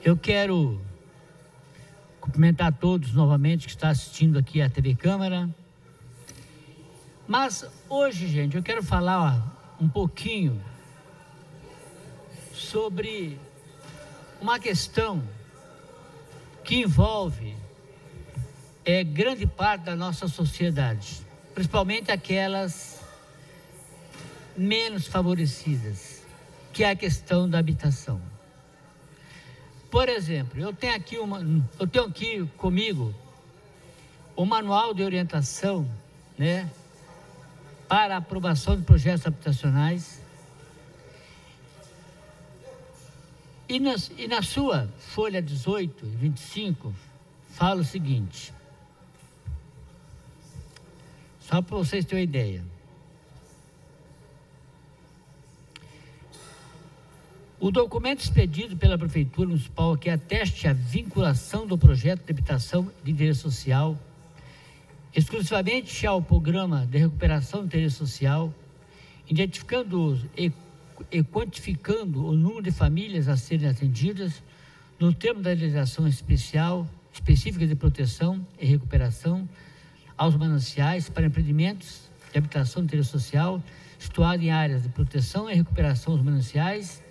Eu quero cumprimentar todos novamente que estão assistindo aqui à TV Câmara. Mas hoje, gente, eu quero falar um pouquinho sobre uma questão que envolve grande parte da nossa sociedade, principalmente aquelas menos favorecidas, que é a questão da habitação. Por exemplo, eu tenho aqui comigo o manual de orientação, para a aprovação de projetos habitacionais. E na sua folha 18 e 25, fala o seguinte, só para vocês terem uma ideia. O documento expedido pela Prefeitura Municipal que ateste a vinculação do projeto de habitação de interesse social exclusivamente ao programa de recuperação de interesse social, identificando e quantificando o número de famílias a serem atendidas no termo da legislação específica de proteção e recuperação aos mananciais para empreendimentos de habitação de interesse social situados em áreas de proteção e recuperação aos mananciais,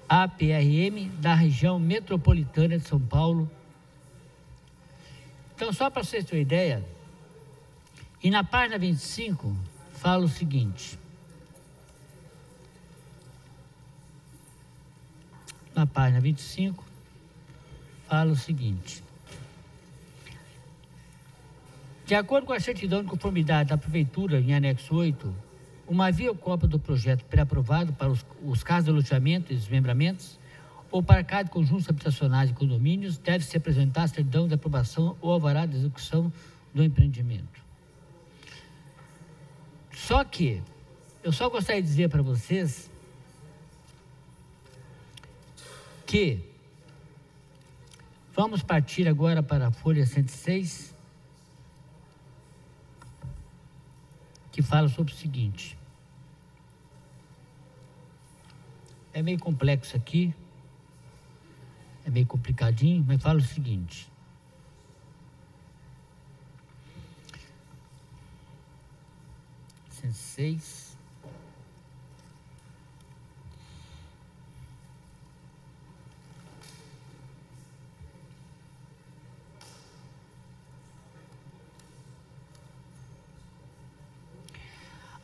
APRM, da região metropolitana de São Paulo. Então, só para vocês terem uma ideia, e na página 25 fala o seguinte. Na página 25 fala o seguinte. De acordo com a certidão de conformidade da Prefeitura, em anexo 8, uma cópia do projeto pré-aprovado para os casos de loteamento e desmembramentos ou para cada conjuntos habitacionais e condomínios deve se apresentar a certidão de aprovação ou alvará de execução do empreendimento. Só que eu só gostaria de dizer para vocês que vamos partir agora para a folha 106, que fala sobre o seguinte. É meio complexo aqui, é meio complicadinho, mas fala o seguinte. Seis.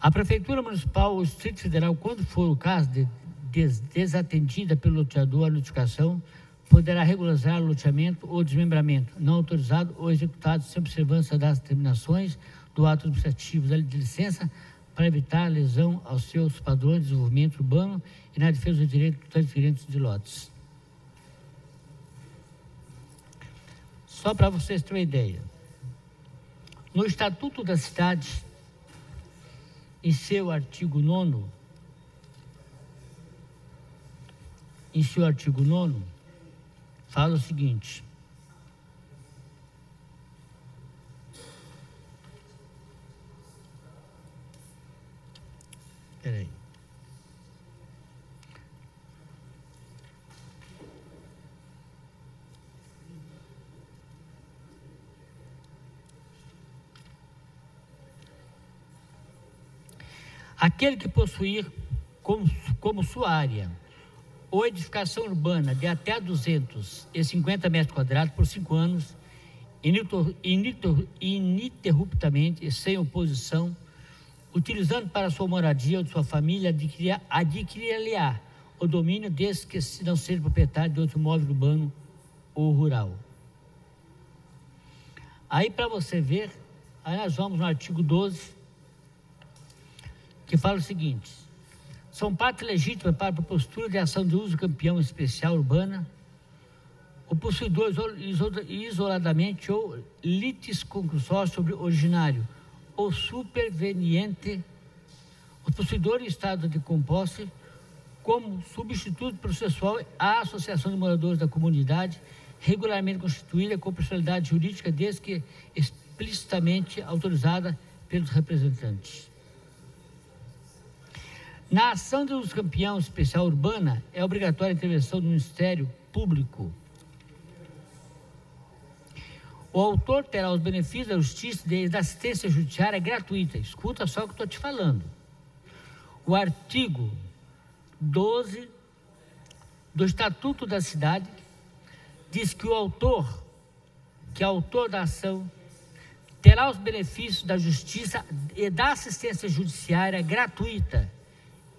A Prefeitura Municipal ou Distrito Federal, quando for o caso de desatendida pelo loteador a notificação, poderá regularizar o loteamento ou desmembramento não autorizado ou executado sem observância das determinações do ato administrativo de licença para evitar lesão aos seus padrões de desenvolvimento urbano e na defesa dos direitos dos adquirentes de lotes. Só para vocês terem uma ideia. No Estatuto da Cidade, em seu artigo 9º, fala o seguinte. Espera aí. Aquele que possuir como sua área ou edificação urbana de até 250 metros quadrados por 5 anos, ininterruptamente e sem oposição, utilizando para sua moradia ou de sua família, adquirir-lhe-á o domínio desde que não seja proprietário de outro imóvel urbano ou rural. Aí, para você ver, aí nós vamos no artigo 12, que fala o seguinte. São parte legítima para a propositura de ação de uso campeão especial urbana, o possuidor isoladamente ou litisconcursório sobre originário ou superveniente, o possuidor em estado de composse, como substituto processual à associação de moradores da comunidade, regularmente constituída com personalidade jurídica, desde que explicitamente autorizada pelos representantes. Na ação de uso campeão especial urbana, é obrigatória a intervenção do Ministério público. O autor terá os benefícios da justiça e da assistência judiciária gratuita. Escuta só o que eu estou te falando. O artigo 12 do Estatuto da Cidade diz que o autor da ação terá os benefícios da justiça e da assistência judiciária gratuita,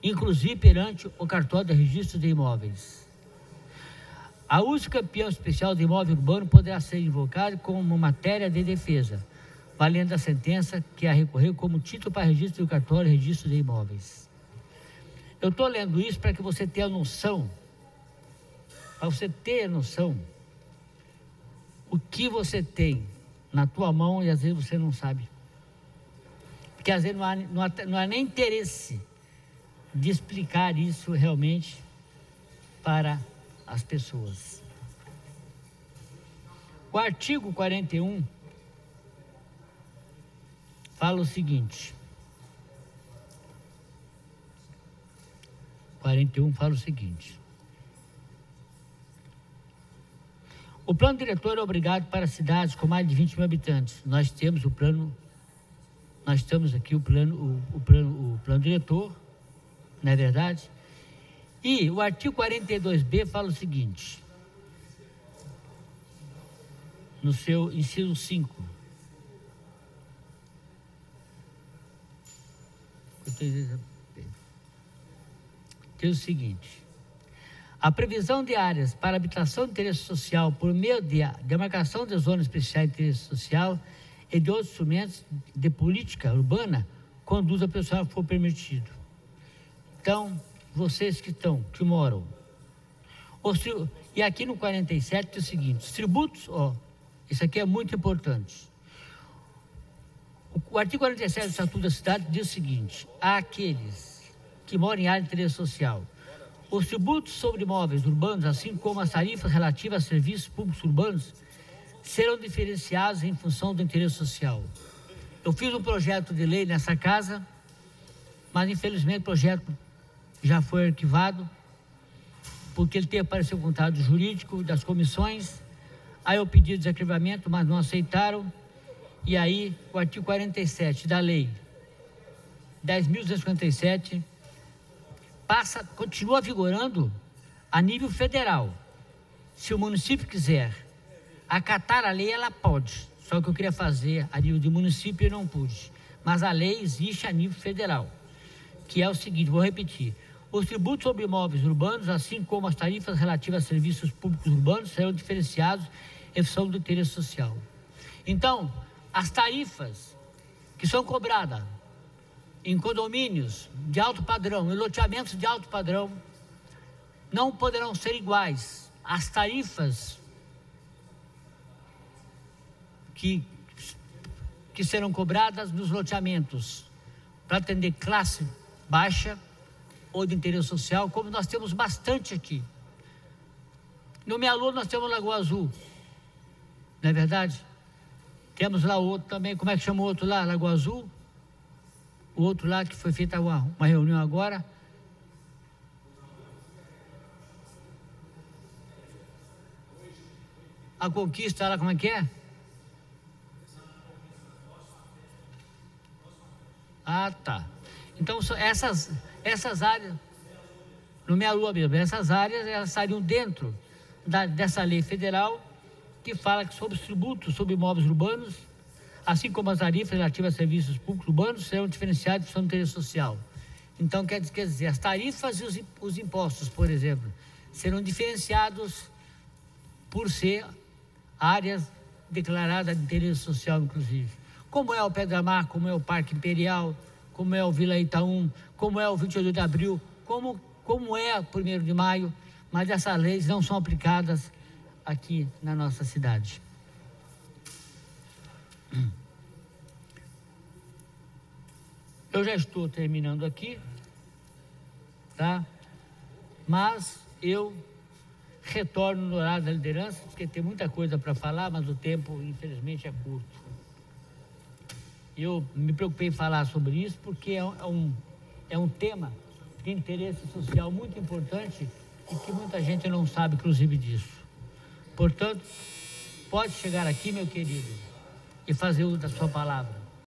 inclusive perante o cartório de registro de imóveis. A uso campeão especial de imóvel urbano poderá ser invocado como matéria de defesa, valendo a sentença que a recorrer como título para registro do cartório de registro de imóveis. Eu estou lendo isso para que você tenha noção, o que você tem na tua mão e às vezes você não sabe. Porque às vezes não há nem interesse de explicar isso realmente para as pessoas. O artigo 41 fala o seguinte. 41 fala o seguinte. O plano diretor é obrigado para cidades com mais de 20 mil habitantes. Nós temos aqui o plano diretor, não é verdade? E o artigo 42B fala o seguinte, no seu inciso 5. Diz o seguinte: a previsão de áreas para habitação de interesse social por meio de demarcação de zonas especiais de interesse social e de outros instrumentos de política urbana conduz a pessoa que for permitido. Então, vocês que moram. E aqui no 47 é o seguinte, os tributos, isso aqui é muito importante. O artigo 47 do Estatuto da Cidade diz o seguinte: àqueles que moram em área de interesse social, os tributos sobre imóveis urbanos, assim como as tarifas relativas a serviços públicos urbanos, serão diferenciados em função do interesse social. Eu fiz um projeto de lei nessa casa, mas infelizmente o projeto já foi arquivado, porque ele tem aparecido com o contato jurídico das comissões. Aí eu pedi desarquivamento, mas não aceitaram. E aí o artigo 47 da lei 10.257 continua vigorando a nível federal. Se o município quiser acatar a lei, ela pode. Só que eu queria fazer a nível de município e não pude. Mas a lei existe a nível federal, que é o seguinte, vou repetir. Os tributos sobre imóveis urbanos, assim como as tarifas relativas a serviços públicos urbanos, serão diferenciados em função do interesse social. Então, as tarifas que são cobradas em condomínios de alto padrão, em loteamentos de alto padrão, não poderão ser iguais às tarifas que serão cobradas nos loteamentos para atender classe baixa ou de interesse social, como nós temos bastante aqui. No Mealu nós temos Lagoa Azul, não é verdade? Temos lá outro também, como é que chama o outro lá? Lagoa Azul? O outro lá que foi feita uma reunião agora. A Conquista lá, como é que é? Ah, tá. Então, essas áreas, no Meia-Lua mesmo, essas áreas, elas estariam dentro dessa lei federal que fala que sobre os tributos sobre imóveis urbanos, assim como as tarifas relativas a serviços públicos urbanos, serão diferenciados em função do interesse social. Então, quer dizer, as tarifas e os impostos, por exemplo, serão diferenciados por ser áreas declaradas de interesse social, inclusive. Como é o Pedra Mar, como é o Parque Imperial, como é o Vila Itaú, como é o 22 de abril, como é o 1º de maio, mas essas leis não são aplicadas aqui na nossa cidade. Eu já estou terminando aqui, tá? Mas eu retorno no horário da liderança, porque tem muita coisa para falar, mas o tempo, infelizmente, é curto. Eu me preocupei em falar sobre isso, porque é um tema de interesse social muito importante e que muita gente não sabe, inclusive, disso. Portanto, pode chegar aqui, meu querido, e fazer uso da sua palavra.